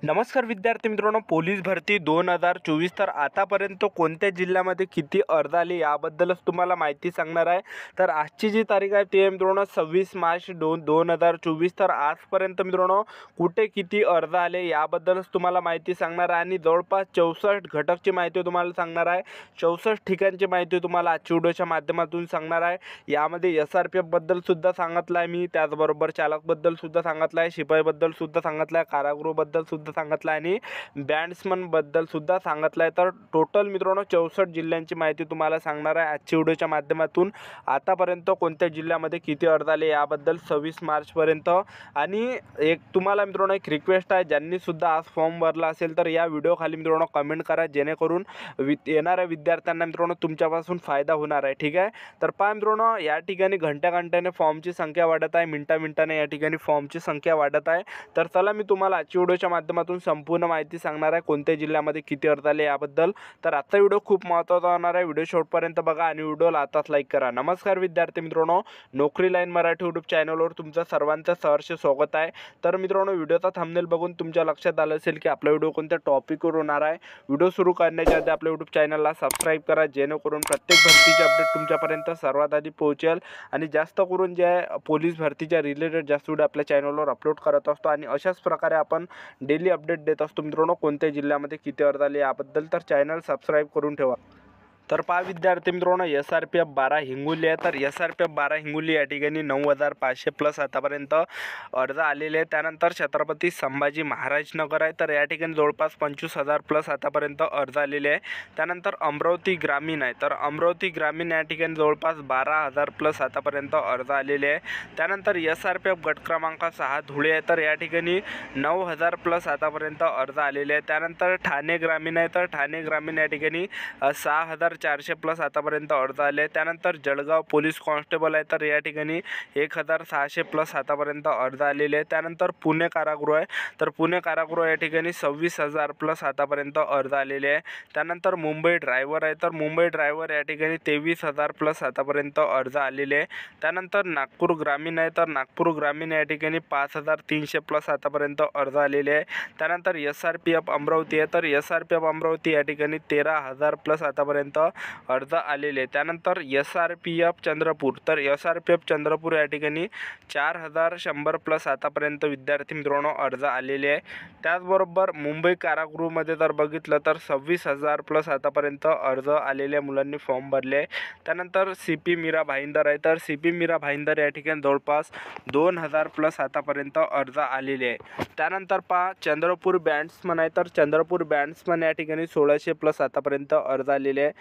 नमस्कार विद्यार्थी मित्रांनो, पोलीस भरती 2024 तर आतापर्यंत कोणत्या जिल्ह्यामध्ये किती अर्ज आले याबद्दलच तुम्हाला माहिती सांगणार आहे। तर आजची जी तारीख आहे ती आहे मित्रांनो 26 मार्च 2024। तर आजपर्यंत मित्रांनो कुठे किती अर्ज आले याबद्दलच तुम्हाला माहिती सांगणार आहे आणि जवळपास 64 घटकची माहिती तुम्हाला सांगणार आहे। 64 ठिकाणची माहिती तुम्हाला आजच्या व्हिडिओच्या माध्यमातून सांगणार आहे। यामध्ये SRPF बद्दल सुद्धा सांगितलं आहे मी, त्याचबरोबर चालक बद्दल सुद्धा सांगितलं आहे, शिपाई बद्दल सुद्धा सांगितलं आहे, कारागृह बद्दल सुद्धा सांगितलं आणि बँड्समन बद्दल सुद्धा सांगितलं आहे। तर टोटल मित्रांनो 64 जिल्ह्यांची माहिती तुम्हाला सांगणार आहे आजच्या व्हिडिओच्या माध्यमातून। आतापर्यंत कोणत्या जिल्ह्यामध्ये किती अर्ज आले याबद्दल 26 मार्च पर्यंत। आणि एक तुम्हाला मित्रांनो एक रिक्वेस्ट आहे, ज्यांनी सुद्धा आज फॉर्म भरला असेल तर या व्हिडिओ खाली मित्रांनो कमेंट करा, जेणेकरून येणाऱ्या विद्यार्थ्यांना मित्रांनो तुमच्यापासून फायदा होणार आहे। ठीक आहे, तर पहा मित्रांनो या ठिकाणी घंट्याने फॉर्मची संख्या वाढत आहे, मिनिटाने या ठिकाणी फॉर्मची संख्या वाढत आहे। तर चला मी तुम्हाला आजच्या व्हिडिओच्या माध्यमातून संपूर्ण माहिती सांगणार आहे कोणत्या जिल्ह्यामध्ये किती अर्ज आले याबद्दल। तर आजचा व्हिडिओ खूप महत्त्वाचा होणार आहे, व्हिडिओ शेवटपर्यंत बघा आणि व्हिडिओला आताच लाईक करा। नमस्कार विद्यार्थी मित्रांनो, नोकरी लाईन मराठी यूट्यूब चॅनलवर तुमचं सर्वांचं सहर्ष स्वागत आहे। तर मित्रांनो व्हिडिओचा थंबनेल बघून तुमच्या लक्षात आलं असेल की आपला व्हिडिओ कोणत्या टॉपिकवर होणार आहे। व्हिडिओ सुरू करण्याच्या आधी आपल्या यूट्यूब चॅनलला सबस्क्राईब करा, जेणेकरून प्रत्येक भरतीचे अपडेट तुमच्यापर्यंत सर्वात आधी पोहोचेल। आणि जास्त करून जे पोलीस भरतीच्या रिलेटेड जास्त व्हिडिओ आपल्या चॅनलवर अपलोड करत असतो आणि अशाच प्रकारे आपण डेली अपडेट देत असतो मित्रांनो कोणत्या जिल्ह्यामध्ये किती अर्ज आले याबद्दल। तर चॅनल सबस्क्राईब करून ठेवा। तर पहा विद्यार्थी मित्रांनो SRPF 12 हिंगोली आहे। तर SRPF 12 हिंगोली या ठिकाणी 9500 प्लस आतापर्यंत अर्ज आलेले आहे। त्यानंतर छत्रपती संभाजी महाराज नगर आहे, तर या ठिकाणी जवळपास 25000 प्लस आतापर्यंत अर्ज आलेले आहे। त्यानंतर अमरावती ग्रामीण आहे, तर अमरावती ग्रामीण या ठिकाणी जवळपास 12000 प्लस आतापर्यंत अर्ज आलेले आहे। त्यानंतर SRPF गट क्रमांक 6 धुळे आहे, तर या ठिकाणी 9000 प्लस आतापर्यंत अर्ज आलेले आहे। त्यानंतर ठाणे ग्रामीण आहे, तर ठाणे ग्रामीण या ठिकाणी 6400 प्लस आतापर्यंत अर्ज आले। त्यानंतर जळगाव पोलीस कॉन्स्टेबल आहे, तर या ठिकाणी 1600 प्लस आतापर्यंत अर्ज आलेले आहे। त्यानंतर पुणे कारागृह आहे, तर पुणे कारागृह या ठिकाणी 26000 प्लस आतापर्यंत अर्ज आलेले आहे। त्यानंतर मुंबई ड्रायव्हर आहे, तर मुंबई ड्रायव्हर या ठिकाणी 23000 प्लस आतापर्यंत अर्ज आलेले आहे। त्यानंतर नागपूर ग्रामीण आहे, तर नागपूर ग्रामीण या ठिकाणी 5300 प्लस आतापर्यंत अर्ज आलेले आहे। त्यानंतर SRPF अमरावती आहे, तर SRPF अमरावती या ठिकाणी 13000 प्लस आतापर्यंत अर्ज आलेले आहे। त्यानंतर SRPF चंद्रपूर, तर SRPF चंद्रपूर या ठिकाणी 4100 प्लस आतापर्यंत विद्यार्थी मित्रांनो अर्ज आलेले आहे। त्याचबरोबर मुंबई कारागृहमध्ये जर बघितलं तर 26000 प्लस आतापर्यंत अर्ज आलेल्या मुलांनी फॉर्म भरले आहे। त्यानंतर CP मीरा भाईंदर आहे, तर CP मीरा भाईंदर या ठिकाणी जवळपास 2000 प्लस आतापर्यंत अर्ज आलेले आहे। त्यानंतर पहा चंद्रपूर बँड्समन आहे, तर चंद्रपूर बँड्समन या ठिकाणी 1600 प्लस आतापर्यंत अर्ज आलेले आहे।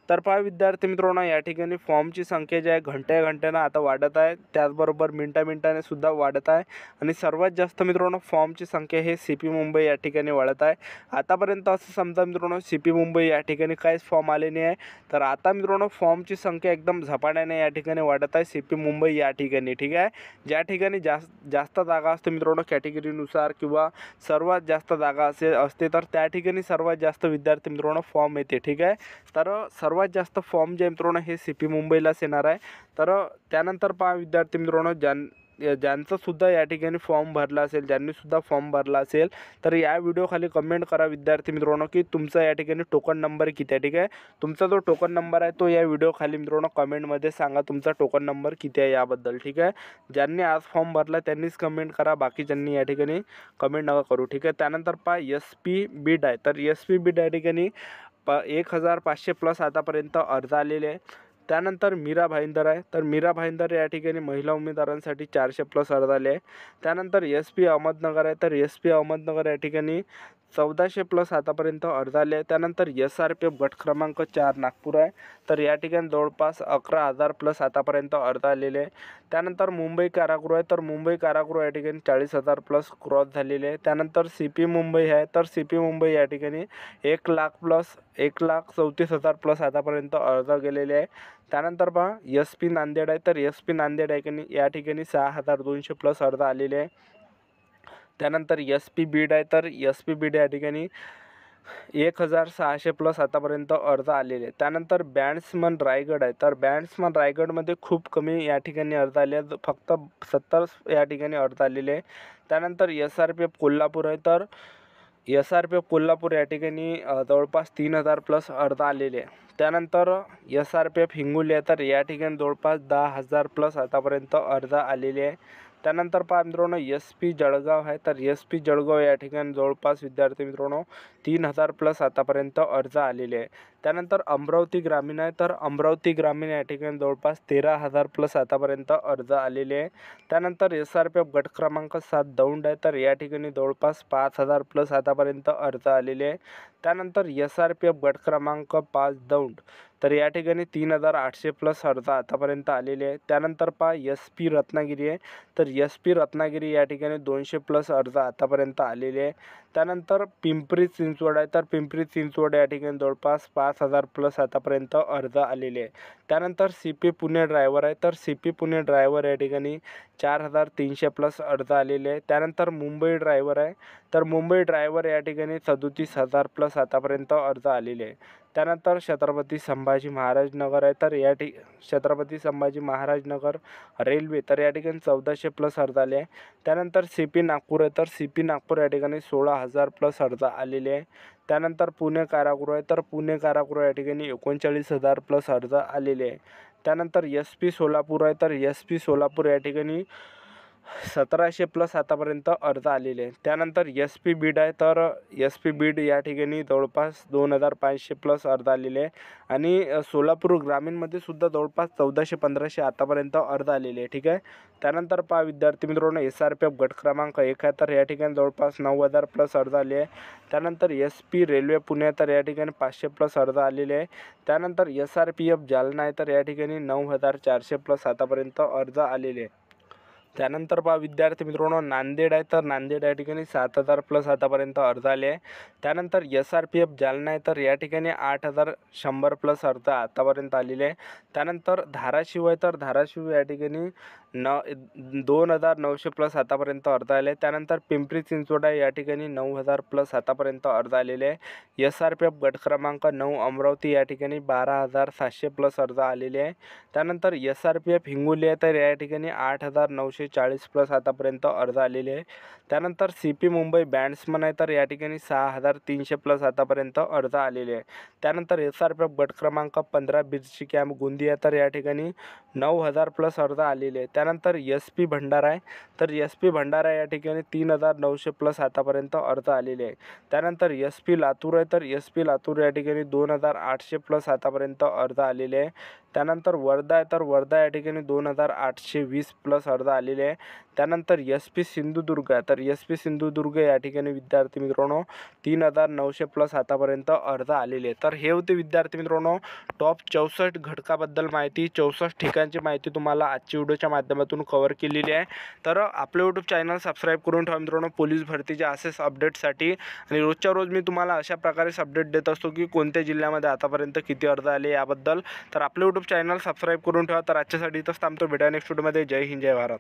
तर पहा विद्यार्थी मित्रांनो या ठिकाणी फॉर्मची संख्या जी आहे घंट्याने आता वाढत आहे, त्याचबरोबर मिनिटाने सुद्धा वाढत आहे। आणि सर्वात जास्त मित्रांनो फॉर्मची संख्या हे CP मुंबई या ठिकाणी वाढत आहे। आतापर्यंत असं समजा मित्रांनो CP मुंबई या ठिकाणी काहीच फॉर्म आले नाही आहे, तर आता मित्रांनो फॉर्मची संख्या एकदम झपाट्याने या ठिकाणी वाढत आहे CP मुंबई या ठिकाणी। ठीक आहे, ज्या ठिकाणी जास्त जागा असते मित्रांनो कॅटेगरीनुसार किंवा सर्वात जास्त जागा असते तर त्या ठिकाणी सर्वात जास्त विद्यार्थी मित्रांनो फॉर्म येते। ठीक आहे, तर सर्वात जास्त फॉर्म जे मित्रांनो हे CP मुंबईलाच येणार आहे। तर त्यानंतर पहा विद्यार्थी मित्रांनो ज्यांचं सुद्धा या ठिकाणी फॉर्म भरला असेल, ज्यांनी सुद्धा फॉर्म भरला असेल तर या व्हिडिओ खाली कमेंट करा विद्यार्थी मित्रांनो की तुमचा या ठिकाणी टोकन नंबर किती आहे। ठीक आहे, तुमचा जो टोकन नंबर आहे तो या व्हिडिओ खाली मित्रांनो कमेंटमध्ये सांगा तुमचा टोकन नंबर किती आहे याबद्दल। ठीक आहे, ज्यांनी आज फॉर्म भरला त्यांनीच कमेंट करा, बाकीच्यांनी या ठिकाणी कमेंट नका करू। ठीक आहे, त्यानंतर पहा SP बीड आहे, तर SP बीड या ठिकाणी 1500 प्लस आतापर्यंत अर्ज आलेले आहे। त्यानंतर मीरा भाईंदर आहे, तर मीरा भाईंदर या ठिकाणी महिला उमेदवारांसाठी 400 प्लस अर्ज आले आहे। त्यानंतर SP अहमदनगर आहे, तर SP अहमदनगर या ठिकाणी 1400 प्लस आतापर्यंत अर्ज आले आहे। त्यानंतर SRPF गट क्रमांक 4 नागपूर आहे, तर या ठिकाणी जवळपास 11000 प्लस आतापर्यंत अर्ज आलेले आहे। त्यानंतर मुंबई कारागृह आहे, तर मुंबई कारागृह या ठिकाणी 40000 प्लस क्रॉस झालेले आहे। त्यानंतर CP मुंबई आहे, तर CP मुंबई या ठिकाणी 1,34,000 प्लस आतापर्यंत अर्ज गेलेले आहे। त्यानंतर पहा SP नांदेड आहे, तर SP नांदेड या ठिकाणी 6200 प्लस अर्ज आलेले आहे। त्यानंतर SP बीड आहे, तर SP बीड या ठिकाणी 1600 प्लस आतापर्यंत अर्ज आलेले. त्यानंतर बँड्समन रायगड आहे, तर बँड्समन रायगडमध्ये खूप कमी या ठिकाणी अर्ज आले आहेत, फक्त 70 या ठिकाणी अर्ज आलेले आहे. त्यानंतर SRPF कोल्हापूर आहे, तर SRPF कोल्हापूर या ठिकाणी जवळपास 3000 प्लस अर्ज आलेले आहे. त्यानंतर SRPF हिंगोली आहे, तर या ठिकाणी जवळपास 10,000 प्लस आतापर्यंत अर्ज आलेले आहे. त्यानंतर पहा मित्रांनो SP जळगाव आहे, तर SP जळगाव या ठिकाणी जवळपास विद्यार्थी मित्रांनो 3000 प्लस आतापर्यंत अर्ज आलेले आहे. त्यानंतर अमरावती ग्रामीण आहे, तर अमरावती ग्रामीण या ठिकाणी जवळपास 13,000 प्लस आतापर्यंत अर्ज आलेले आहे. त्यानंतर SRPF गट क्रमांक 7 दौंड आहे, तर या ठिकाणी जवळपास 5,000 प्लस आतापर्यंत अर्ज आलेले आहे. त्यानंतर SRPF गट क्रमांक 5 दौंड, तर या ठिकाणी 3,800 प्लस अर्ज आतापर्यंत आलेले आहे. त्यानंतर पहा SP रत्नागिरी आहे, तर SP रत्नागिरी या ठिकाणी 200 प्लस अर्ज आतापर्यंत आलेले आहे. त्यानंतर पिंपरी चिंचवड आहे, तर पिंपरी चिंचवड या ठिकाणी जवळपास 5,000 प्लस आतापर्यंत अर्ज आलेले आहे. त्यानंतर CP पुणे ड्रायव्हर आहे, तर CP पुणे ड्रायव्हर या ठिकाणी 4,300 प्लस अर्ज आलेले आहे. त्यानंतर मुंबई ड्रायव्हर आहे, तर मुंबई ड्रायव्हर या ठिकाणी 37,000 प्लस आतापर्यंत अर्ज आलेले आहे. त्यानंतर छत्रपती संभाजी महाराज नगर आहे, तर या छत्रपती संभाजी महाराज नगर रेल्वे, तर या ठिकाणी 1400 प्लस अर्ज आले आहे. त्यानंतर CP नागपूर आहे, तर CP नागपूर या ठिकाणी 16,000 प्लस अर्ज आलेले आहे. त्यानंतर पुणे कारागृह आहे, तर पुणे कारागृह या ठिकाणी 39,000 प्लस अर्ज आलेले आहे. त्यानंतर SP सोलापूर आहे, तर SP सोलापूर या ठिकाणी 1700 प्लस आतापर्यंत अर्ज आलेले आहे. त्यानंतर SP बीड आहे, तर SP बीड या ठिकाणी जवळपास 2,500 प्लस अर्ज आलेले आहे. आणि सोलापूर ग्रामीणमध्ये सुद्धा जवळपास 1400-1500 आतापर्यंत अर्ज आलेले आहे. ठीक आहे. त्यानंतर पहा विद्यार्थी मित्रांनो, SRPF गट क्रमांक 1 आहे, तर या ठिकाणी जवळपास 9,000 प्लस अर्ज आले आहे. त्यानंतर SP रेल्वे पुणे, तर या ठिकाणी 500 प्लस अर्ज आलेले आहे. त्यानंतर SRPF जालना आहे, तर या ठिकाणी 9,400 प्लस आतापर्यंत अर्ज आलेले आहे. त्यानंतर पहा विद्यार्थी मित्रांनो, नांदेड आहे, तर नांदेड या ठिकाणी 7,000 प्लस आतापर्यंत अर्ज आले आहे. त्यानंतर SRPF जालना आहे, तर या ठिकाणी 8,100 प्लस अर्ज आतापर्यंत आलेले आहे. त्यानंतर धाराशिव आहे, तर धाराशिव या ठिकाणी 2,900 प्लस आतापर्यंत अर्ज आले आहे. त्यानंतर पिंपरी चिंचवड आहे, या ठिकाणी 9,000 प्लस आतापर्यंत अर्ज आलेले आहे. SRPF गट क्रमांक 9 अमरावती या ठिकाणी 12,700 प्लस अर्ज आलेले आहे. त्यानंतर SRPF हिंगोली आहे, तर या ठिकाणी 8,940 प्लस आतापर्यंत अर्ज आलेले आहे. त्यानंतर CP मुंबई बॅट्समन आहे, तर या ठिकाणी 6,300 प्लस आतापर्यंत अर्ज आलेले आहे. त्यानंतर SRPF गट क्रमांक 15 बिरची कॅम्प गोंदिया, तर या ठिकाणी 9,000 प्लस अर्ज आलेले आहे. त्यानंतर SP भंडारा आहे, तर SP भंडारा या ठिकाणी 3,900 प्लस आतापर्यंत अर्ज आलेले आहे. त्यानंतर SP लातूर आहे, तर SP लातूर या ठिकाणी 2,800 प्लस आतापर्यंत अर्ज आलेले आहे. त्यानंतर वर्धा आहे, तर वर्धा या ठिकाणी 2,820 प्लस अर्ज आलेले आहे. त्यानंतर SP सिंधुदुर्ग आहे, तर SP सिंधुदुर्ग या ठिकाणी विद्यार्थी मित्रांनो 3,900 प्लस आतापर्यंत अर्ज आलेले आहे. तर हे होते विद्यार्थी मित्रांनो टॉप 64 घटकाबद्दल माहिती, 64 ठिकाणची माहिती तुम्हाला आजच्या व्हिडिओच्या माध्यमातून कव्हर केलेली आहे. तर आपलं यूट्यूब चॅनल सबस्क्राईब करून ठेवा मित्रांनो पोलीस भरतीच्या असेच अपडेटसाठी. आणि रोजच्या रोज मी तुम्हाला अशा प्रकारेच अपडेट देत असतो की कोणत्या जिल्ह्यामध्ये आतापर्यंत किती अर्ज आले याबद्दल. तर आपलं यूट्यूब चॅनल सबस्क्राईब करून ठेवा. तर आजच्यासाठी इथंच थांबतो. भेटा नेक्स्ट व्हिडिओमध्ये. जय हिंद, जय भारत.